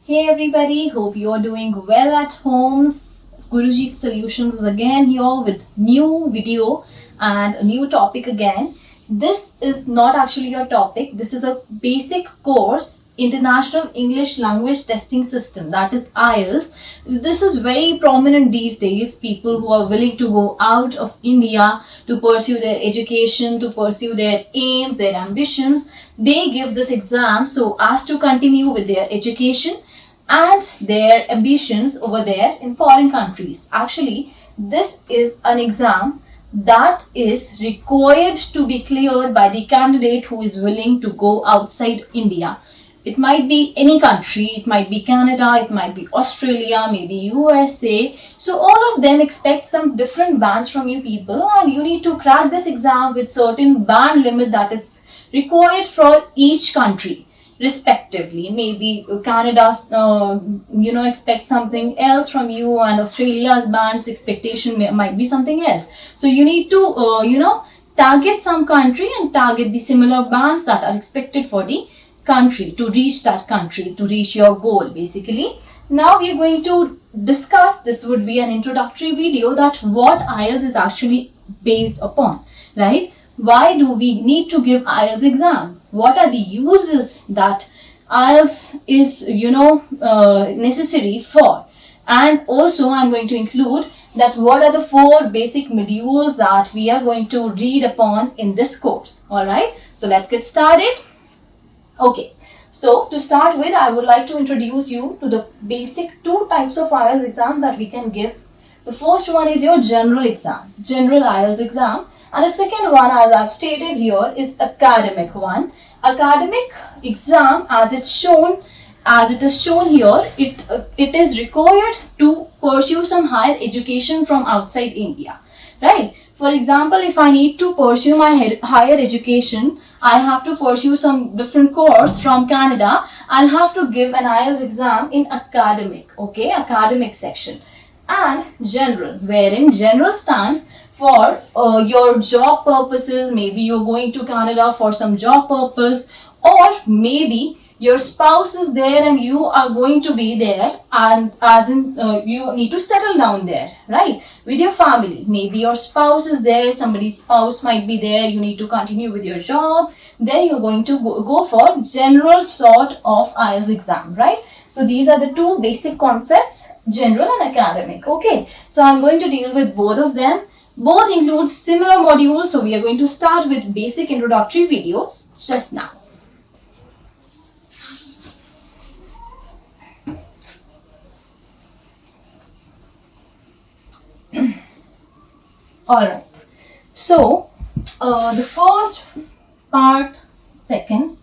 Hey everybody, hope you are doing well at home. Guruji Solutions is again here with new video and a new topic again. This is not actually your topic. This is a basic course, International English Language Testing System, that is IELTS. This is very prominent these days. People who are willing to go out of India to pursue their education, to pursue their aims, their ambitions, they give this exam so as to continue with their education and their ambitions over there in foreign countries. Actually, this is an exam that is required to be cleared by the candidate who is willing to go outside India. It might be any country, it might be Canada, it might be Australia, maybe USA. So all of them expect some different bands from you people, and you need to crack this exam with certain band limit that is required for each country respectively. Maybe Canada's expect something else from you, and Australia's band's expectation might be something else. So you need to target some country and target the similar bands that are expected for the country, to reach that country, to reach your goal basically. Now we are going to discuss, this would be an introductory video, that what IELTS is actually based upon, right? Why do we need to give IELTS exam? What are the uses that IELTS is necessary for? And also I'm going to include that what are the 4 basic modules that we are going to read upon in this course. Alright, so let's get started. Okay, so to start with, I would like to introduce you to the basic 2 types of IELTS exam that we can give. The first one is your general exam, general IELTS exam. And the second one, as I've stated here, is academic one. Academic exam, as it is shown here, it is required to pursue some higher education from outside India, right? For example, if I need to pursue my higher education, I have to pursue some different course from Canada. I'll have to give an IELTS exam in academic, okay, academic section. And general, wherein general stands for your job purposes. Maybe you're going to Canada for some job purpose, or maybe your spouse is there and you are going to be there, and as in you need to settle down there, right, with your family. Maybe your spouse is there, somebody's spouse might be there, you need to continue with your job, then you're going to go for general sort of IELTS exam, right? So these are the 2 basic concepts, general and academic. Okay, so I'm going to deal with both of them. Both include similar modules, so we are going to start with basic introductory videos just now. Alright, so the first part, second,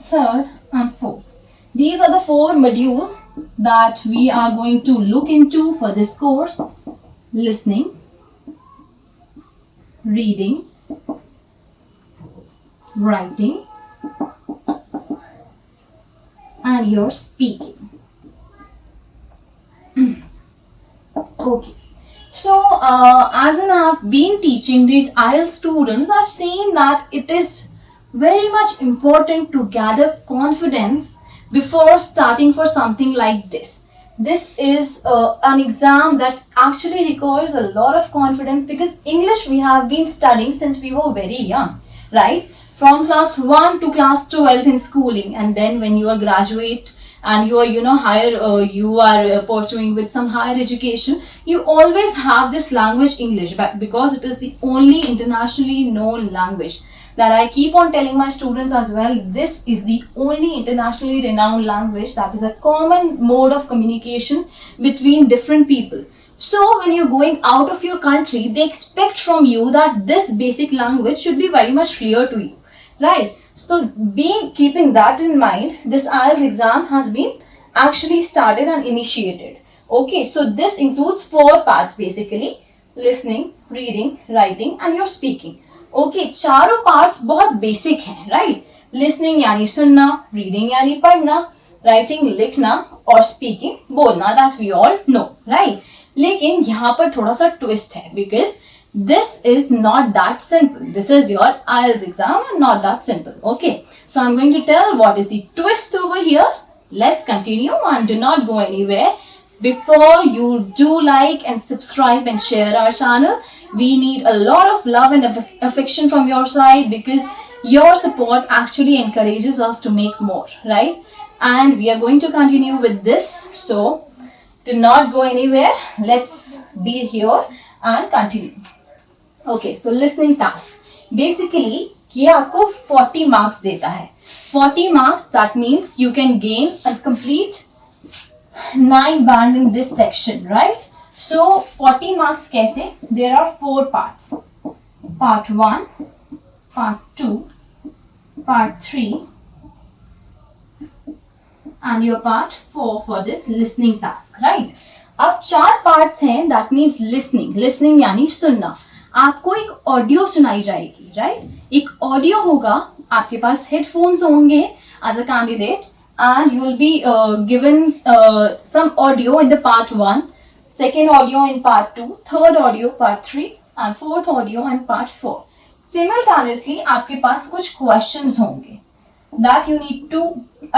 third and fourth. These are the 4 modules that we are going to look into for this course: listening, reading, writing, and your speaking. Okay, so as in I've been teaching these IELTS students, I've seen that it is very much important to gather confidence before starting for something like this. This is an exam that actually requires a lot of confidence, because English we have been studying since we were very young, right? From class 1 to class 12 in schooling, and then when you are graduate and you are you are pursuing with some higher education, you always have this language English, but because it is the only internationally known language that I keep on telling my students as well. This is the only internationally renowned language that is a common mode of communication between different people. So when you're going out of your country, they expect from you that this basic language should be very much clear to you, right? So keeping that in mind, this IELTS exam has been actually started and initiated. Okay, so this includes 4 parts basically: listening, reading, writing and your speaking. Okay, चारों parts बहुत basic हैं, right? Listening यानी सुनना, reading यानी पढ़ना, writing लिखना और speaking बोलना, that we all know, right? लेकिन यहाँ पर थोड़ा सा ट्विस्ट है, because this is not that simple. This is your IELTS exam and not that simple. Okay, so I'm going to tell what is the twist over here. let's continue and do not go anywhere. Before you do like and subscribe and share our channel, we need a lot of love and affection from your side, because your support actually encourages us to make more, right? And we are going to continue with this, so do not go anywhere. Let's be here and continue. Okay, so listening task. Basically, ये आपको 40 marks देता है. 40 marks, that means you can gain a complete 9 band in this section, right? So 40 marks कैसे? There are 4 parts. Part 1, part 2, part 3 and your part 4 for this listening task, right? अब 4 parts हैं, that means listening यानी सुनना. आपको एक audio सुनाई जाएगी, right? एक ऑडियो होगा, आपके पास हेडफोन्स होंगे as a candidate, and you will be given some audio in the part 1, second audio in part 2, third audio part 3 and fourth audio in part 4. Simultaneously आपके पास कुछ questions होंगे that you need to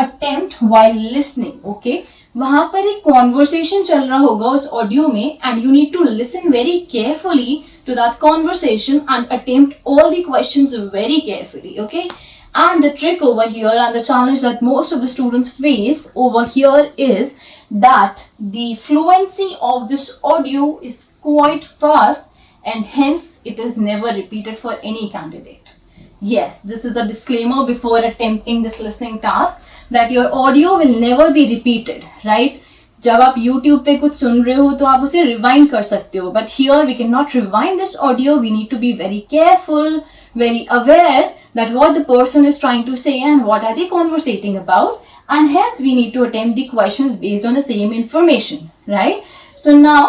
attempt while listening, okay? वहां पर एक conversation चल रहा होगा उस audio में, and you need to listen very carefully to that conversation and attempt all the questions very carefully, okay? And the trick over here and the challenge that most of the students face over here is that the fluency of this audio is quite fast, and hence it is never repeated for any candidate. Yes, this is a disclaimer before attempting this listening task, that your audio will never be repeated, right? जब आप YouTube पे कुछ सुन रहे हो तो आप उसे rewind कर सकते हो, but here we cannot rewind this audio. We need to be very careful, very aware that what the person is trying to say and what are they conversating about, and hence we need to attempt the questions based on the same information, right? So now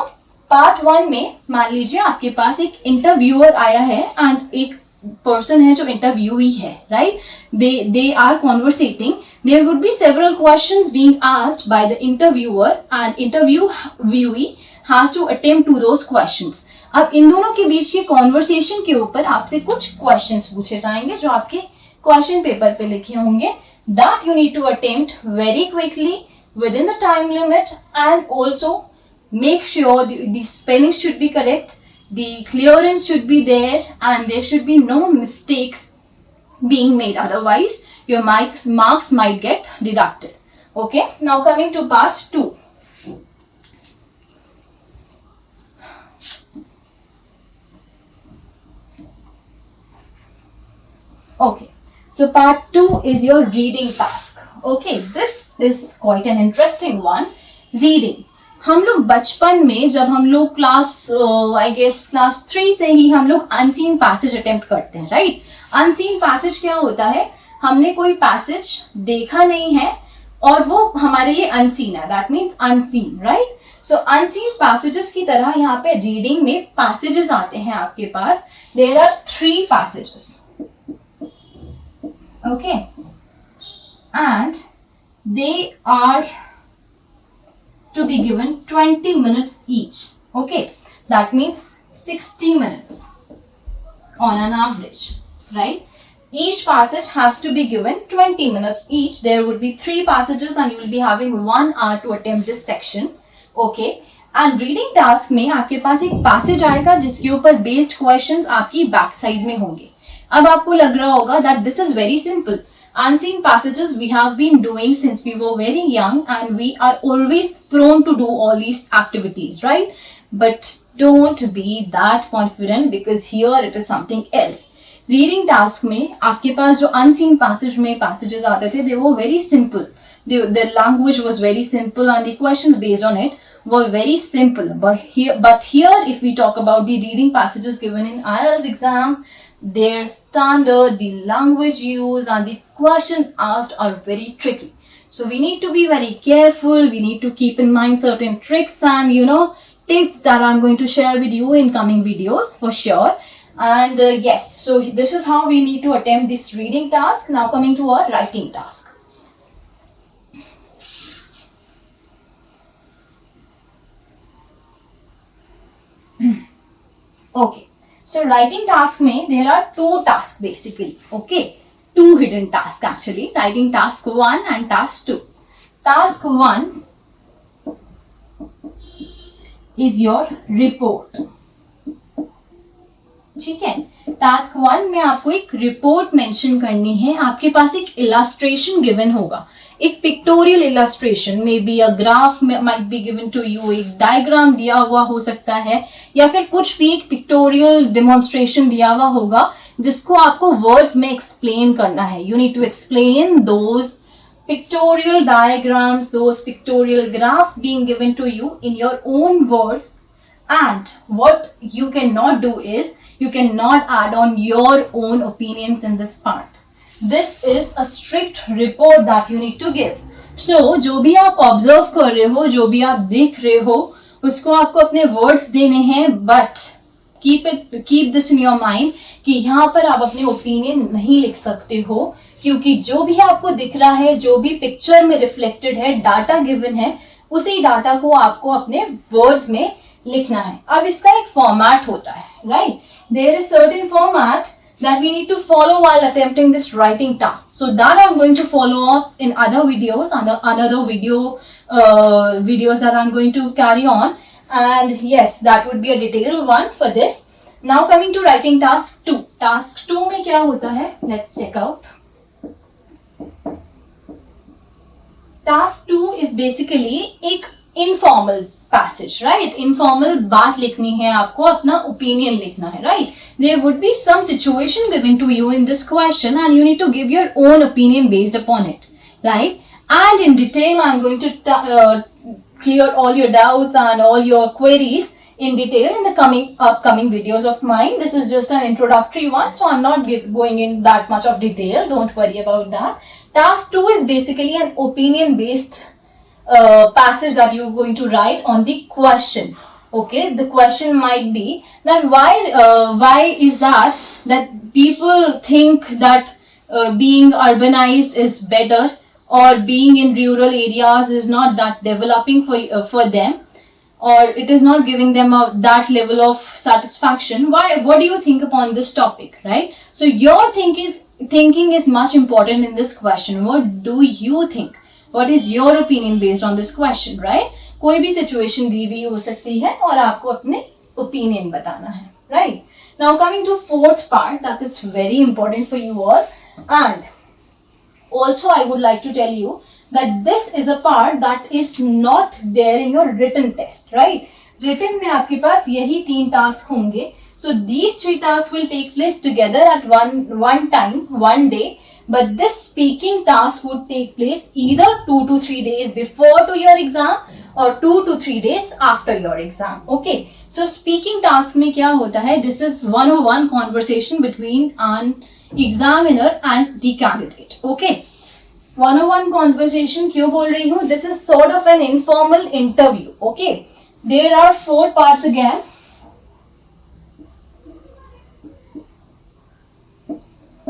part 1 में मान लीजिए आपके पास एक interviewer आया है and एक person है जो interviewee है, right? They are conversating. There would be several questions being asked by the interviewer and interviewee has to attempt to those questions. अब इन दोनों के बीच के कॉन्वर्सेशन के ऊपर आपसे कुछ क्वेश्चंस पूछे जाएंगे जो आपके क्वेश्चन पेपर पे लिखे होंगे, that you need to attempt very quickly within the time limit, and also make sure the spelling should be correct, the clearance should be there, and there should be no mistakes being made, otherwise your marks might get deducted. Okay, now coming to part 2. Okay, so part 2 is your reading task. Okay, this is quite an interesting one. Reading. हम लोग बचपन में जब हम लोग class I guess class 3 से ही हम लोग अनसीन पैसेज अटेम्प्ट करते हैं, राइट? अनसीन पैसेज क्या होता है? हमने कोई पैसेज देखा नहीं है और वो हमारे लिए अनसीन है, that means unseen, right? So unseen passages की तरह यहाँ पे रीडिंग में पैसेजेस आते हैं आपके पास. There are 3 passages, okay, and they are to be given 20 minutes each, okay? That means 60 minutes on an average, right? Each passage has to be given 20 minutes each. There would be 3 passages and you will be having 1 hour to attempt this section, okay? And reading task में आपके पास एक passage आएगा जिसके ऊपर based questions आपकी back side में होंगे. अब आपको लग रहा होगा that this is very simple. Unseen passages we have been doing since we were very young and we are always prone to do all these activities, right? But don't be that confident, because here it is something else. Reading task में आपके पास जो unseen passage में passages आते थे, they were very simple. The language was very simple and the questions based on it were very simple. But here if we talk about the reading passages given in IELTS exam, their standard, the language used and the questions asked are very tricky. So we need to be very careful. We need to keep in mind certain tricks and tips that I'm going to share with you in coming videos for sure. And yes, so this is how we need to attempt this reading task. Now coming to our writing task. Okay. So writing task में there are 2 tasks basically, okay? 2 hidden tasks actually, writing task 1 and task 2. Task 1 is your report. ठीक है, task 1 में आपको एक report mention करनी है. आपके पास एक इलस्ट्रेशन गिवन होगा, एक pictorial illustration, may be a graph might be given to you, एक डायग्राम दिया हुआ हो सकता है, या फिर कुछ भी एक पिक्टोरियल डेमोन्स्ट्रेशन दिया हुआ होगा जिसको आपको वर्ड्स में एक्सप्लेन करना है. You need to explain those pictorial diagrams, those pictorial graphs being given to you in your own words. And what you cannot do is, you cannot add on your own opinions in this part. This is a strict report that you need to give. So जो भी आप observe कर रहे हो, जो भी आप देख रहे हो, उसको आपको अपने words देने हैं. But keep this in your mind कि यहाँ पर आप अपने opinion नहीं लिख सकते हो, क्योंकि जो भी आपको दिख रहा है, जो भी पिक्चर में रिफ्लेक्टेड है, डाटा गिवन है, उसी डाटा को आपको अपने वर्ड्स में लिखना है. अब इसका एक फॉर्मेट होता है, right? There is certain format that we need to follow while attempting this writing task. So that I'm going to follow up in other videos, another videos that I'm going to carry on. And yes, that would be a detailed one for this. Now coming to writing task 2. Task 2 में क्या होता है? Let's check out. Task 2 is basically एक informal passage, right? Informal बात लिखनी है आपको, अपना opinion लिखना है, right? There would be some situation given to you in this question and you need to give your own opinion based upon it, right? And in detail, I'm going to clear all your doubts and all your queries in detail in the upcoming videos of mine. This is just an introductory one, so I'm not going in that much of detail. Don't worry about that. Task 2 is basically an opinion based passage that you're going to write on the question. Okay, the question might be that why is that people think that being urbanized is better, or being in rural areas is not that developing for them, or it is not giving them that level of satisfaction. What do you think upon this topic, right? So your thinking is much important in this question. What do you think? What is your opinion based on this question, right? कोई भी situation दी हुई हो सकती है और आपको अपने opinion बताना है, right? Now coming to fourth part, that is very important for you all. And also I would like to tell you that this is a part that is not there in your written test, right? Written में आपके पास यही 3 task होंगे. So these 3 tasks will take place together at one time, one day. But this speaking task would take place either 2 to 3 days before to your exam or 2 to 3 days after your exam. Okay. So speaking task में क्या होता है? This is 101 conversation between an examiner and the candidate. Okay. 101 conversation क्यों बोल रही हूँ? This is sort of an informal interview. Okay. There are 4 parts again.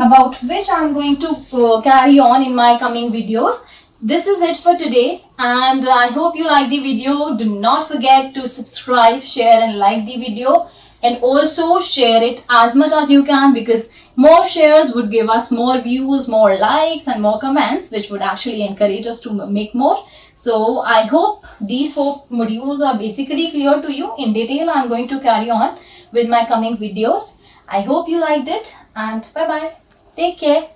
About which I'm going to carry on in my coming videos. This is it for today, and I hope you like the video. Do not forget to subscribe, share and like the video, and also share it as much as you can, because more shares would give us more views, more likes and more comments, which would actually encourage us to make more. So I hope these 4 modules are basically clear to you. In detail I'm going to carry on with my coming videos. I hope you liked it, and bye bye. Take care.